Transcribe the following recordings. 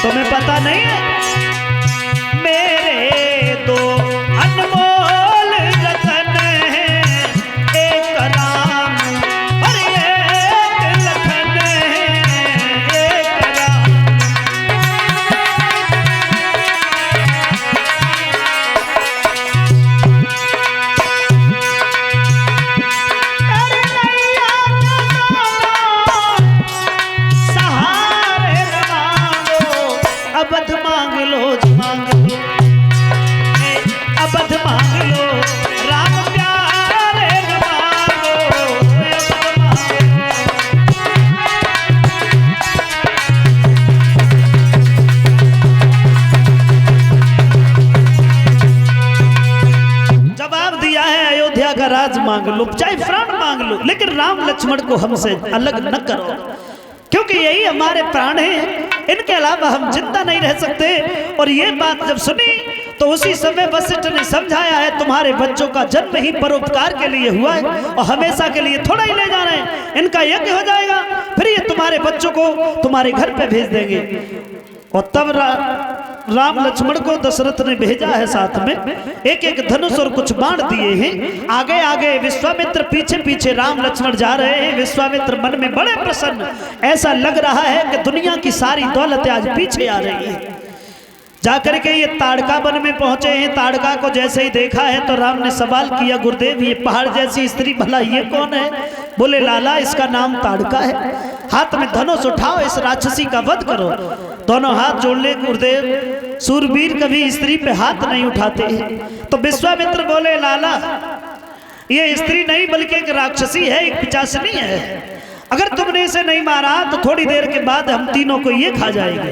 तुम्हें पता नहीं है मेरे दो अनमोल रतन है, एक राम और एक लखन है, एक राम। अरे नैया सहारे मांगो, अबध मांग लो, मांग लो, अबध मांग लो, राम प्यारे मांगो, अबध मांग लो। जवाब दिया है अयोध्या का राज मांग लो, चाहे प्राण मांग लो, लेकिन राम लक्ष्मण को हमसे अलग न करो, क्योंकि यही हमारे प्राण हैं, इनके अलावा हम जिंदा नहीं रह सकते। और ये बात जब सुनी तो उसी समय वशिष्ठ ने समझाया है तुम्हारे बच्चों का जन्म ही परोपकार के लिए हुआ है और हमेशा के लिए थोड़ा ही ले जा रहे हैं, इनका यज्ञ हो जाएगा, फिर ये तुम्हारे बच्चों को तुम्हारे घर पे भेज देंगे। और तब राम लक्ष्मण को दशरथ ने भेजा है, साथ में एक एक धनुष और कुछ बाण दिए हैं। आगे आगे विश्वामित्र, पीछे पीछे राम लक्ष्मण जा रहे हैं। विश्वामित्र मन में बड़े प्रसन्न, ऐसा लग रहा है कि दुनिया की सारी दौलत आज पीछे आ रही है। जाकर के ये ताड़का वन में पहुंचे हैं। ताड़का को जैसे ही देखा है तो राम ने सवाल किया, गुरुदेव ये पहाड़ जैसी स्त्री भला ये कौन है? बोले लाला इसका नाम ताड़का है। हाथ में धनुष उठाओ, इस राक्षसी का वध करो। दोनों हाथ जोड़ ले गुरुदेव, सूरवीर कभी स्त्री पे हाथ नहीं उठाते हैं। तो विश्वामित्र बोले लाला ये स्त्री नहीं बल्कि एक राक्षसी है, एक पिशाचिनी है। अगर तुमने इसे नहीं मारा तो थोड़ी देर के बाद हम तीनों को ये खा जाएंगे,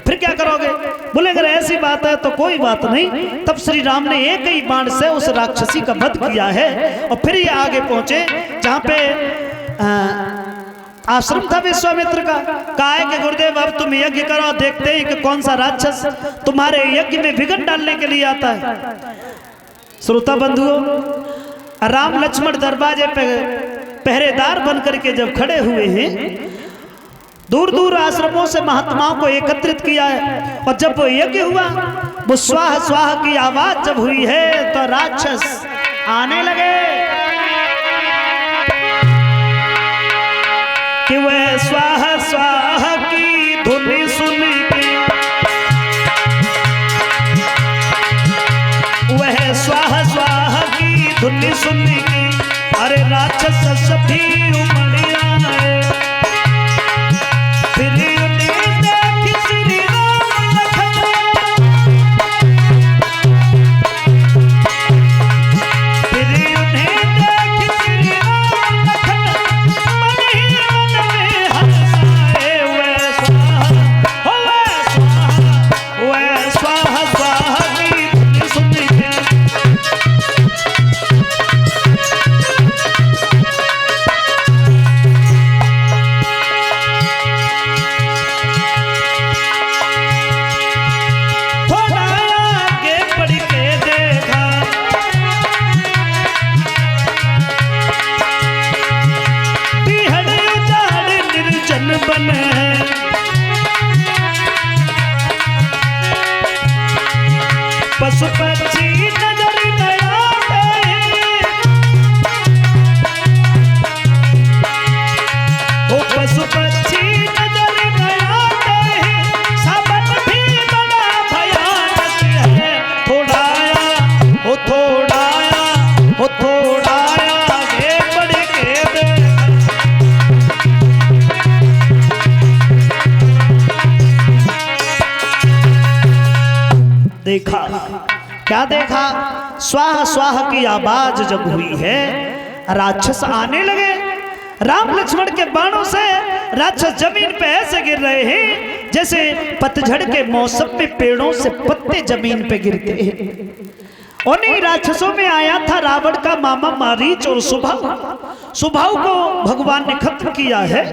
फिर क्या करोगे? बोले अगर ऐसी बात है तो कोई बात नहीं। तब श्री राम ने एक ही बाण से उस राक्षसी का वध किया है। और फिर ये आगे पहुंचे जहां पे आश्रम था विश्वामित्र का। कहा है कि गुरुदेव अब तुम यज्ञ करो, देखते हैं कि कौन सा राक्षस तुम्हारे यज्ञ में विघ्न डालने के लिए आता है। श्रोता बंधुओं, राम लक्ष्मण दरवाजे पे पहरेदार बनकर के जब खड़े हुए हैं, दूर दूर आश्रमों से महात्माओं को एकत्रित किया है। और जब वो यज्ञ हुआ, वो स्वाहा स्वाहा की आवाज जब हुई है तो राक्षस आने लगे कि वह स्वाहा स्वाहा की धुन सुन के, वह स्वाहा स्वाहा की धुन सुन के, अरे राक्षस सभी उमड़ आए। पशु पक्षी नजर न आते, ओ पशु पक्षी नजर न आते, सावन भी बड़ा भयानक है। थोड़ा आया, ओ थोड़ा आया, ओ थोड़ा आया, आगे बढ़ के देखा। क्या देखा? स्वाहा स्वाहा की आवाज जब हुई है, राक्षस आने लगे। राम लक्ष्मण के बाणों से राक्षस जमीन पे ऐसे गिर रहे हैं जैसे पतझड़ के मौसम में पेड़ों से पत्ते जमीन पे गिरते हैं। उन्हीं राक्षसों में आया था रावण का मामा मारीच और सुबाहु को भगवान ने खत्म किया है।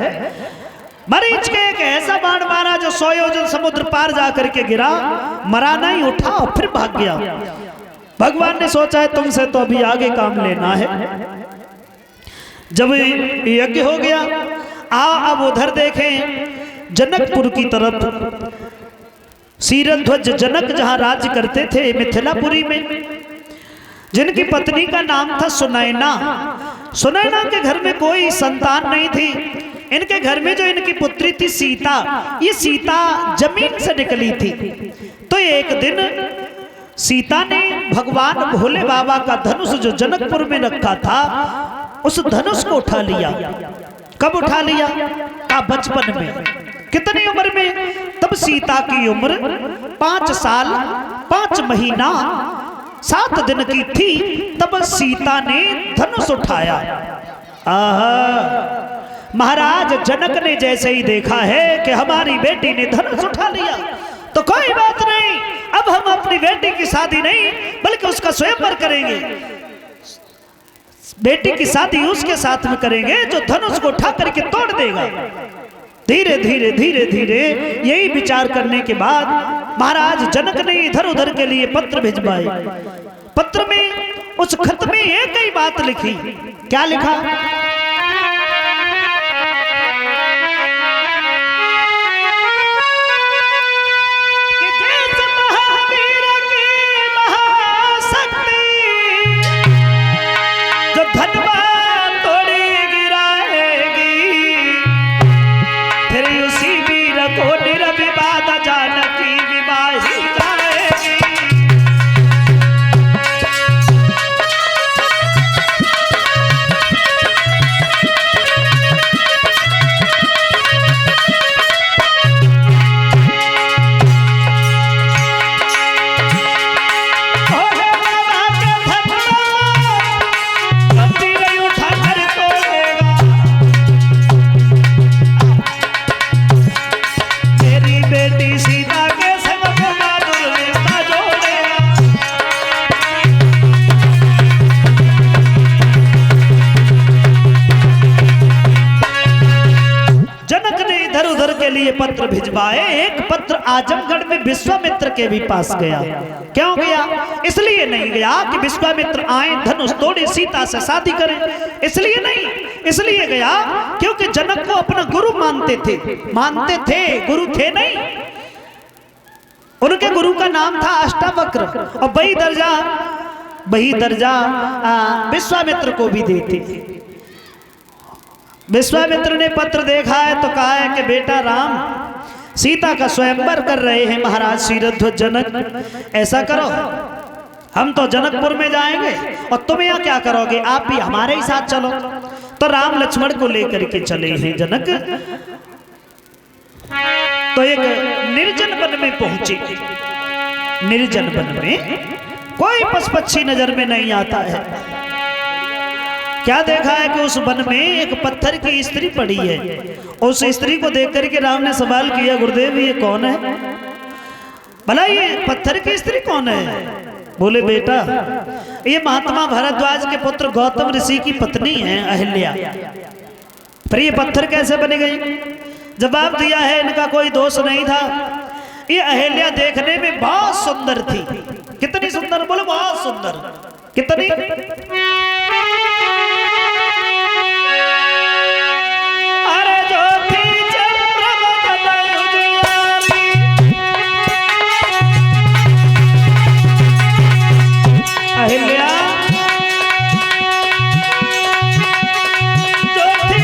मरीच के एक ऐसा बाण मारा जो 100 योजन समुद्र पार जाकर के गिरा, मरा नहीं, उठा और फिर भाग गया। भगवान ने सोचा है तुमसे तो अभी आगे काम लेना है। जब यज्ञ हो गया, अब उधर देखें जनकपुर की तरफ शीरध्वज जनक जहां राज्य करते थे मिथिलापुरी में, जिनकी पत्नी का नाम था सुनैना। सुनैना के घर में कोई संतान नहीं थी। इनके घर में जो इनकी पुत्री थी सीता, ये सीता जमीन से निकली थी। तो एक दिन सीता ने भगवान भोले बाबा का धनुष जो जनकपुर में रखा था, उस धनुष को उठा लिया। कब उठा लिया? बचपन में। कितनी उम्र में? तब सीता की उम्र 5 साल 5 महीना 7 दिन की थी। तब सीता ने धनुष उठाया। महाराज जनक ने जैसे ही देखा है कि हमारी बेटी ने धनुष उठा लिया, तो कोई बात नहीं, अब हम अपनी बेटी की शादी नहीं बल्कि उसका स्वयंवर करेंगे। बेटी की शादी उसके साथ में करेंगे जो धनुष को उठा करके तोड़ देगा। धीरे धीरे धीरे धीरे यही विचार करने के बाद महाराज जनक ने इधर उधर के लिए पत्र भिजवाए। पत्र में उस खत में एक ही बात लिखी। क्या लिखा? कि जैसे महावीर की महाशक्ति जो धनवा तोड़ी गिराएगी, फिर उसी वीर को निर्विवाद जानकी विवाही जाएगी। पत्र भिजवाए। एक पत्र आजमगढ़ में विश्वामित्र के भी पास गया। क्यों गया? इसलिए नहीं गया कि विश्वामित्र आए धनुष तोड़े सीता से शादी करें, इसलिए नहीं, इसलिए गया क्योंकि जनक को अपना गुरु मानते थे, गुरु थे नहीं। उनके गुरु का नाम था अष्टावक्र, और वही दर्जा विश्वामित्र को भी देते। विश्वामित्र ने पत्र देखा है तो कहा है कि बेटा राम सीता का स्वयंवर कर रहे हैं महाराज शीरध्वज जनक, ऐसा करो हम तो जनकपुर में जाएंगे और तुम यहाँ क्या करोगे, आप भी हमारे ही साथ चलो। तो राम लक्ष्मण को लेकर के चले हैं जनक। तो एक निर्जन वन में पहुंचे। निर्जन वन में कोई पशु पक्षी नजर में नहीं आता है। क्या देखा है कि उस वन में एक पत्थर की स्त्री पड़ी है। उस स्त्री को देख करके राम ने सवाल किया, गुरुदेव ये कौन है? भला ये पत्थर की स्त्री कौन है? बोले बेटा ये महात्मा भारद्वाज के पुत्र गौतम ऋषि की पत्नी है अहिल्या। पर ये पत्थर कैसे बन गई? जवाब दिया है इनका कोई दोष नहीं था। ये अहिल्या देखने में बहुत सुंदर थी। कितनी सुंदर? बोले बहुत सुंदर। कितनी? अरे जो थी अहिल्या, जो थी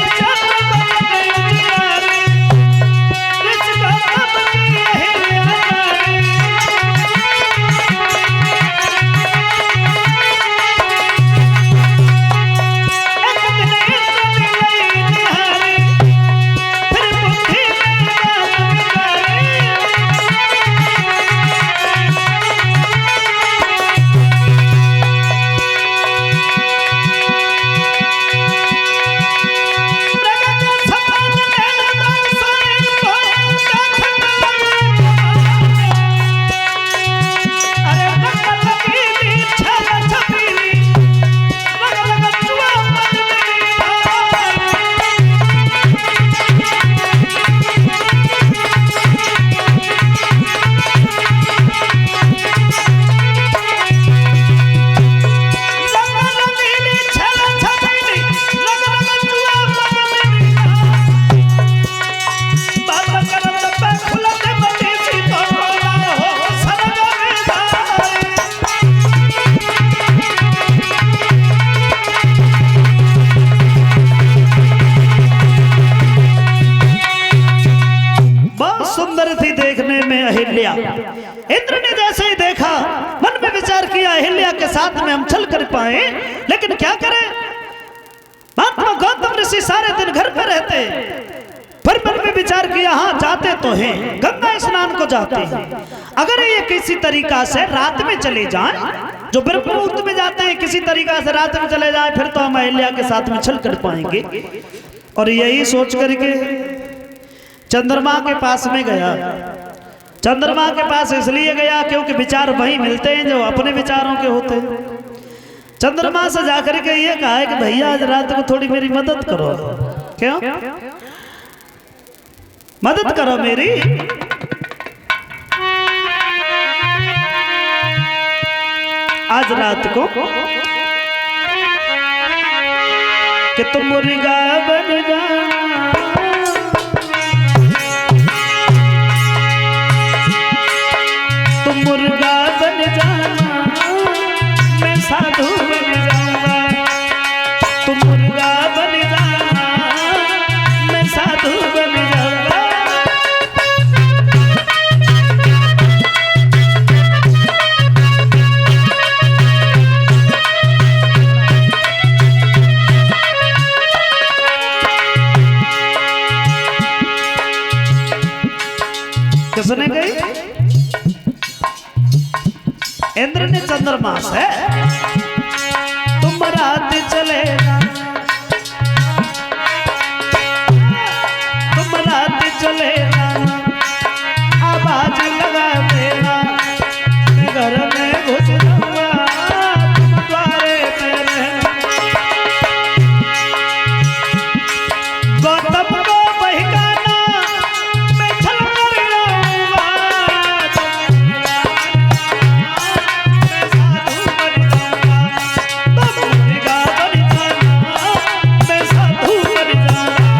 इंद्र ने जैसे ही देखा, मन में विचार किया अहिल्या के साथ में हम चल कर पाए, लेकिन क्या करें, महात्मा गौतम ऋषि सारे दिन घर पे रहते, पर मन में विचार किया हाँ जाते तो हैं, गंगा स्नान को जाते हैं, अगर ये किसी तरीका से रात में चले जाएं, जो ब्रह्ममुहूर्त में जाते हैं किसी तरीका से रात में चले जाएं, फिर तो हम अहिल्या के साथ में चल कर पाएंगे। और यही सोच करके चंद्रमा के पास में गया। चंद्रमा के पास इसलिए गया क्योंकि विचार वही मिलते हैं जो अपने विचारों के होते हैं। चंद्रमा से जाकर के ये कहा है कि भैया आज रात को थोड़ी मेरी मदद करो। क्यों मदद करो मेरी? आज रात को कि तुम मुर्गा बन जाना, तुम मुर्गा बन जाना, मैं साधु बन जाऊंगा। तुम मुर्गा बन जाना, मैं साधु बन जाऊंगा। किसने कही? इंद्र ने चंद्रमा से, तुम रात चले तुम रात चले आवाज लगा देना, मैं घर में घुस जाऊंगा, तुम द्वारे पे रहना। गौतम को बहकाना, मैं छल कर लाऊंगा, मैं साधु बन जाऊंगा। तुम मुर्गा बन जाना, मैं साधु बन जाऊंगा।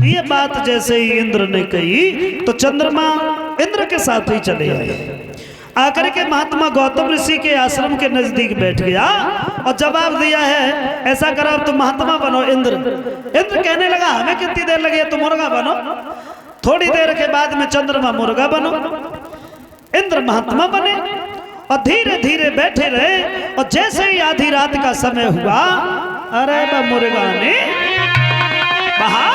ये बात जैसे ही इंद्र ने कही तो चंद्रमा इंद्र के साथ ही चले आए। आकर के महात्मा गौतम ऋषि के आश्रम के नजदीक बैठ गया और जवाब दिया है, ऐसा करो तुम महात्मा बनो। इंद्र कहने लगा हमें कितनी देर लगी, तुम मुर्गा बनो। थोड़ी देर के बाद में चंद्रमा मुर्गा बनो, इंद्र महात्मा बने और धीरे धीरे बैठे रहे। और जैसे ही आधी रात का समय हुआ, अरे मुर्गा ने बहा,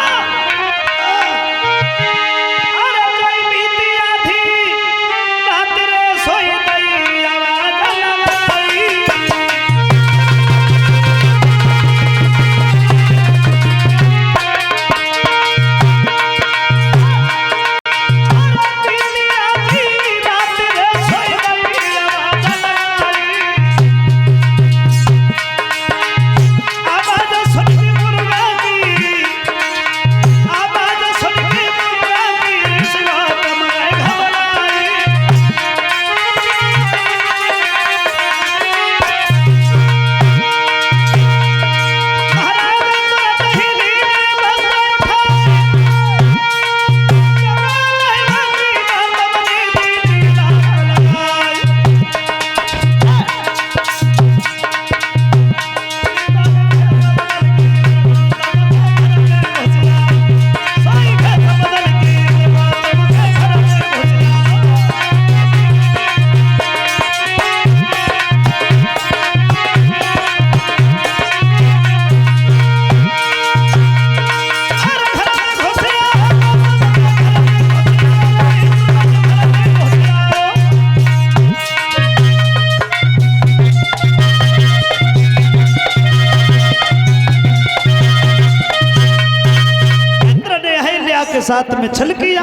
के साथ में छल किया।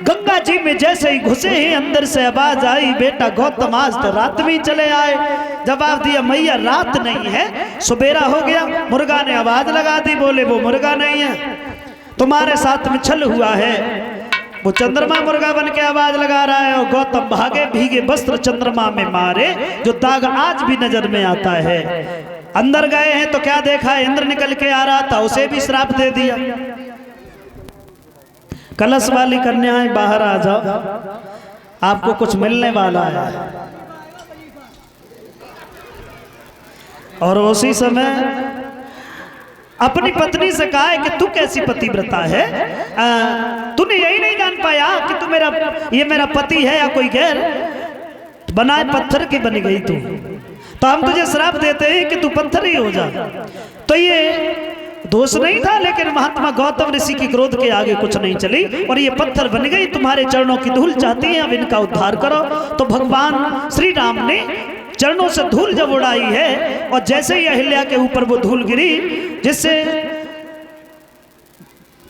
गंगा जी में जैसे ही घुसे ही अंदर से आवाज आई, बेटा गौतम आज तो रात में चले आए। जवाब दिया, मैया रात नहीं है, सवेरा हो गया। मुर्गा ने आवाज लगा दी, बोले वो मुर्गा नहीं है, तुम्हारे साथ में छल हुआ है। वो चंद्रमा मुर्गा बन के आवाज लगा रहा है और गौतम भागे भीगे वस्त्र चंद्रमा में मारे, जो दाग आज भी नजर में आता है। अंदर गए हैं तो क्या देखा, इंद्र निकल के आ रहा था, उसे भी श्राप दे दिया। कलश वाली कन्याएं बाहर आ जाओ, आपको कुछ मिलने वाला है। और उसी समय अपनी पत्नी से कहा है कि तू कैसी पतिव्रता है, तूने यही नहीं जान पाया कि तू मेरा पति है या कोई गैर, बनाए पत्थर की बन गई तू, तो हम तुझे श्राप देते हैं कि तू पत्थर ही हो जा। तो ये दोष नहीं था, लेकिन महात्मा गौतम ऋषि की क्रोध के आगे कुछ नहीं चली और ये पत्थर बन गई, तुम्हारे चरणों की धूल चाहती है, अब इनका उद्धार करो। तो भगवान श्री राम ने चरणों से धूल जब उड़ाई है और जैसे ही अहिल्या के ऊपर वो धूल गिरी, जिससे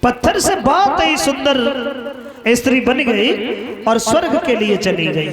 पत्थर से बहुत ही सुंदर स्त्री बन गई और स्वर्ग के लिए चली गई।